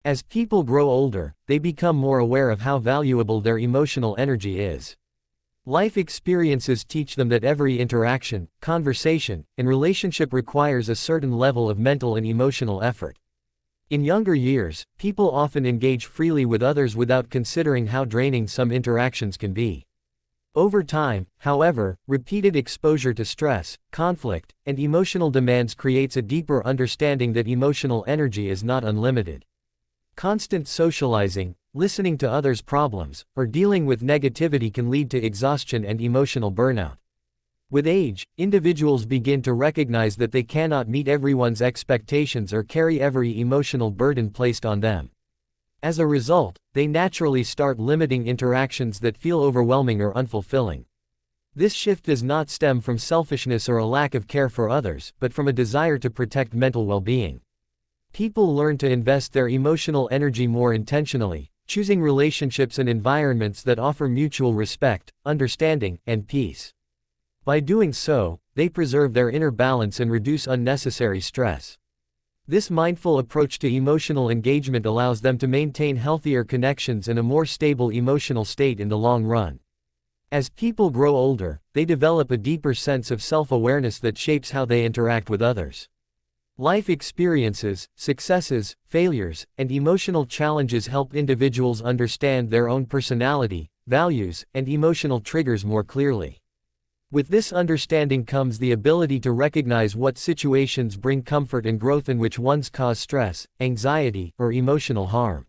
As people grow older, they become more aware of how valuable their emotional energy is. Life experiences teach them that every interaction, conversation, and relationship requires a certain level of mental and emotional effort. In younger years, people often engage freely with others without considering how draining some interactions can be. Over time, however, repeated exposure to stress, conflict, and emotional demands creates a deeper understanding that emotional energy is not unlimited. Constant socializing, listening to others' problems, or dealing with negativity can lead to exhaustion and emotional burnout. With age, individuals begin to recognize that they cannot meet everyone's expectations or carry every emotional burden placed on them. As a result, they naturally start limiting interactions that feel overwhelming or unfulfilling. This shift does not stem from selfishness or a lack of care for others, but from a desire to protect mental well-being. People learn to invest their emotional energy more intentionally, choosing relationships and environments that offer mutual respect, understanding, and peace. By doing so, they preserve their inner balance and reduce unnecessary stress. This mindful approach to emotional engagement allows them to maintain healthier connections and a more stable emotional state in the long run. As people grow older, they develop a deeper sense of self-awareness that shapes how they interact with others. Life experiences, successes, failures, and emotional challenges help individuals understand their own personality, values, and emotional triggers more clearly. With this understanding comes the ability to recognize what situations bring comfort and growth and which ones cause stress, anxiety, or emotional harm.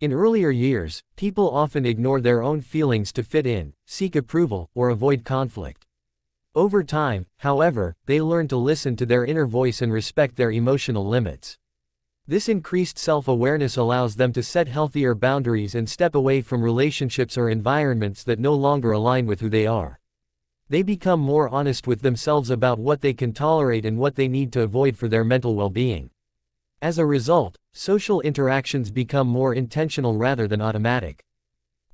In earlier years, people often ignore their own feelings to fit in, seek approval, or avoid conflict. Over time, however, they learn to listen to their inner voice and respect their emotional limits. This increased self-awareness allows them to set healthier boundaries and step away from relationships or environments that no longer align with who they are. They become more honest with themselves about what they can tolerate and what they need to avoid for their mental well-being. As a result, social interactions become more intentional rather than automatic.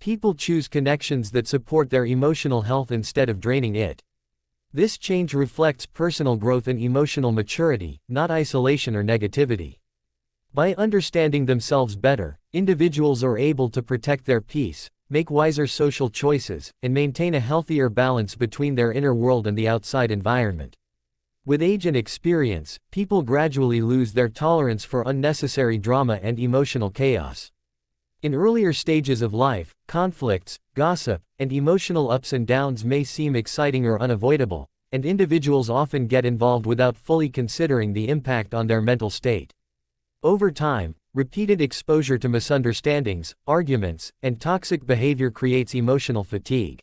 People choose connections that support their emotional health instead of draining it. This change reflects personal growth and emotional maturity, not isolation or negativity. By understanding themselves better, individuals are able to protect their peace, make wiser social choices, and maintain a healthier balance between their inner world and the outside environment. With age and experience, people gradually lose their tolerance for unnecessary drama and emotional chaos. In earlier stages of life, conflicts, gossip, and emotional ups and downs may seem exciting or unavoidable, and individuals often get involved without fully considering the impact on their mental state. Over time, repeated exposure to misunderstandings, arguments, and toxic behavior creates emotional fatigue.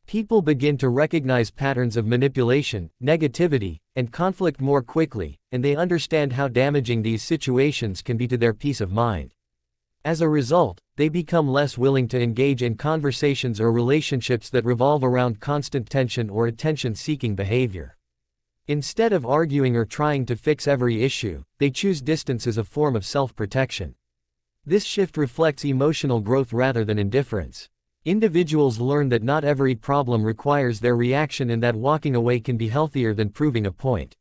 People begin to recognize patterns of manipulation, negativity, and conflict more quickly, and they understand how damaging these situations can be to their peace of mind. As a result, they become less willing to engage in conversations or relationships that revolve around constant tension or attention-seeking behavior. Instead of arguing or trying to fix every issue, they choose distance as a form of self-protection. This shift reflects emotional growth rather than indifference. Individuals learn that not every problem requires their reaction and that walking away can be healthier than proving a point.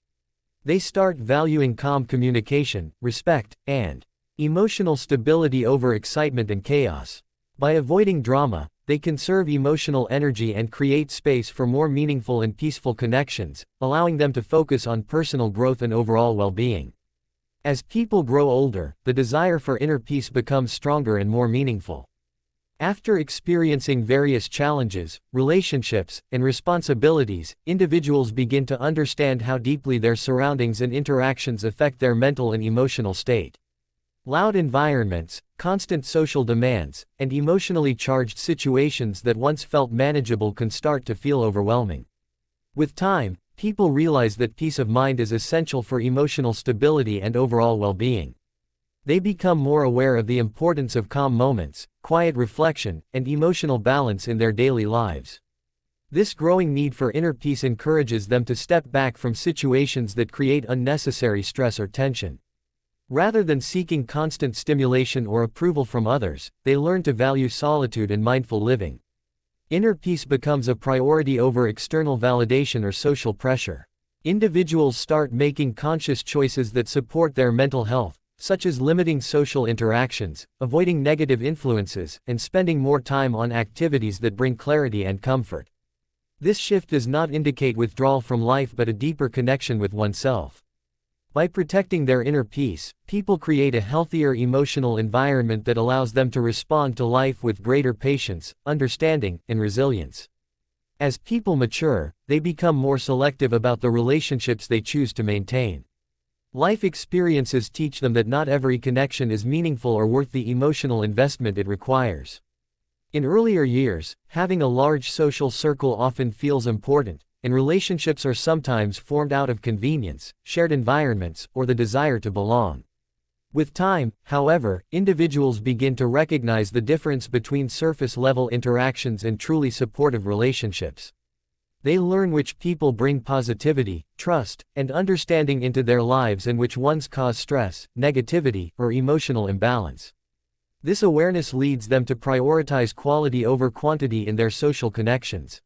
They start valuing calm communication, respect, and emotional stability over excitement and chaos. By avoiding drama, they conserve emotional energy and create space for more meaningful and peaceful connections, allowing them to focus on personal growth and overall well-being. As people grow older, the desire for inner peace becomes stronger and more meaningful. After experiencing various challenges, relationships, and responsibilities, individuals begin to understand how deeply their surroundings and interactions affect their mental and emotional state. Loud environments, constant social demands, and emotionally charged situations that once felt manageable can start to feel overwhelming. With time, people realize that peace of mind is essential for emotional stability and overall well-being. They become more aware of the importance of calm moments, quiet reflection, and emotional balance in their daily lives. This growing need for inner peace encourages them to step back from situations that create unnecessary stress or tension. Rather than seeking constant stimulation or approval from others, they learn to value solitude and mindful living. Inner peace becomes a priority over external validation or social pressure. Individuals start making conscious choices that support their mental health, such as limiting social interactions, avoiding negative influences, and spending more time on activities that bring clarity and comfort. This shift does not indicate withdrawal from life but a deeper connection with oneself. By protecting their inner peace, people create a healthier emotional environment that allows them to respond to life with greater patience, understanding, and resilience. As people mature, they become more selective about the relationships they choose to maintain. Life experiences teach them that not every connection is meaningful or worth the emotional investment it requires. In earlier years, having a large social circle often feels important, and relationships are sometimes formed out of convenience, shared environments, or the desire to belong. With time, however, individuals begin to recognize the difference between surface-level interactions and truly supportive relationships. They learn which people bring positivity, trust, and understanding into their lives and which ones cause stress, negativity, or emotional imbalance. This awareness leads them to prioritize quality over quantity in their social connections.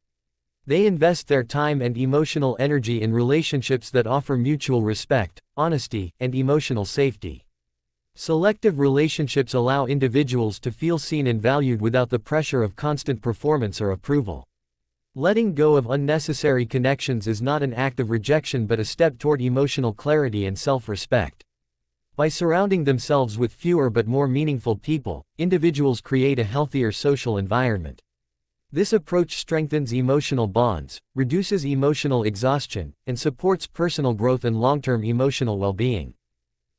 They invest their time and emotional energy in relationships that offer mutual respect, honesty, and emotional safety. Selective relationships allow individuals to feel seen and valued without the pressure of constant performance or approval. Letting go of unnecessary connections is not an act of rejection but a step toward emotional clarity and self-respect. By surrounding themselves with fewer but more meaningful people, individuals create a healthier social environment. This approach strengthens emotional bonds, reduces emotional exhaustion, and supports personal growth and long-term emotional well-being.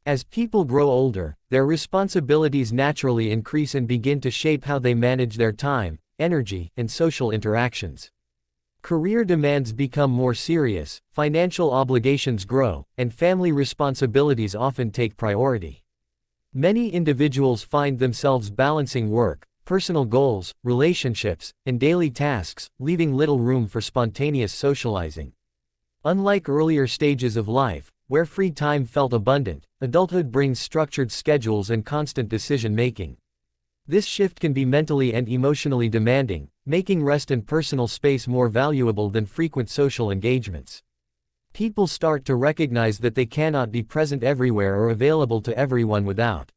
As people grow older, their responsibilities naturally increase and begin to shape how they manage their time, energy, and social interactions. Career demands become more serious, financial obligations grow, and family responsibilities often take priority. Many individuals find themselves balancing work, personal goals, relationships, and daily tasks, leaving little room for spontaneous socializing. Unlike earlier stages of life, where free time felt abundant, adulthood brings structured schedules and constant decision-making. This shift can be mentally and emotionally demanding, making rest and personal space more valuable than frequent social engagements. People start to recognize that they cannot be present everywhere or available to everyone without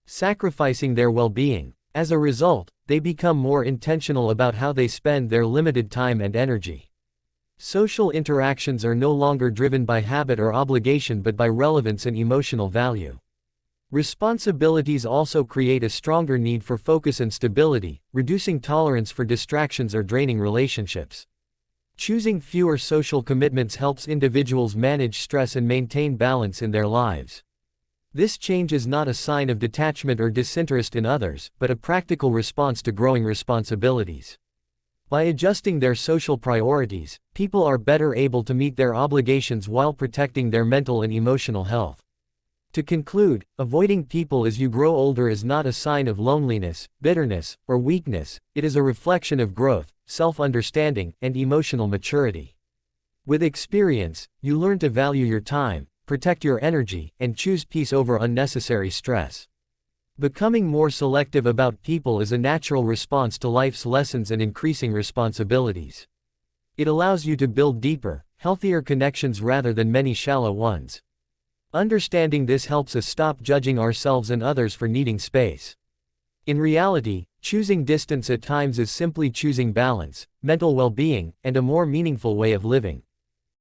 sacrificing their well-being. As a result, they become more intentional about how they spend their limited time and energy. Social interactions are no longer driven by habit or obligation but by relevance and emotional value. Responsibilities also create a stronger need for focus and stability, reducing tolerance for distractions or draining relationships. Choosing fewer social commitments helps individuals manage stress and maintain balance in their lives. This change is not a sign of detachment or disinterest in others, but a practical response to growing responsibilities. By adjusting their social priorities, people are better able to meet their obligations while protecting their mental and emotional health. To conclude, avoiding people as you grow older is not a sign of loneliness, bitterness, or weakness. It is a reflection of growth, self-understanding, and emotional maturity. With experience, you learn to value your time, protect your energy, and choose peace over unnecessary stress. Becoming more selective about people is a natural response to life's lessons and increasing responsibilities. It allows you to build deeper, healthier connections rather than many shallow ones. Understanding this helps us stop judging ourselves and others for needing space. In reality, choosing distance at times is simply choosing balance, mental well-being, and a more meaningful way of living.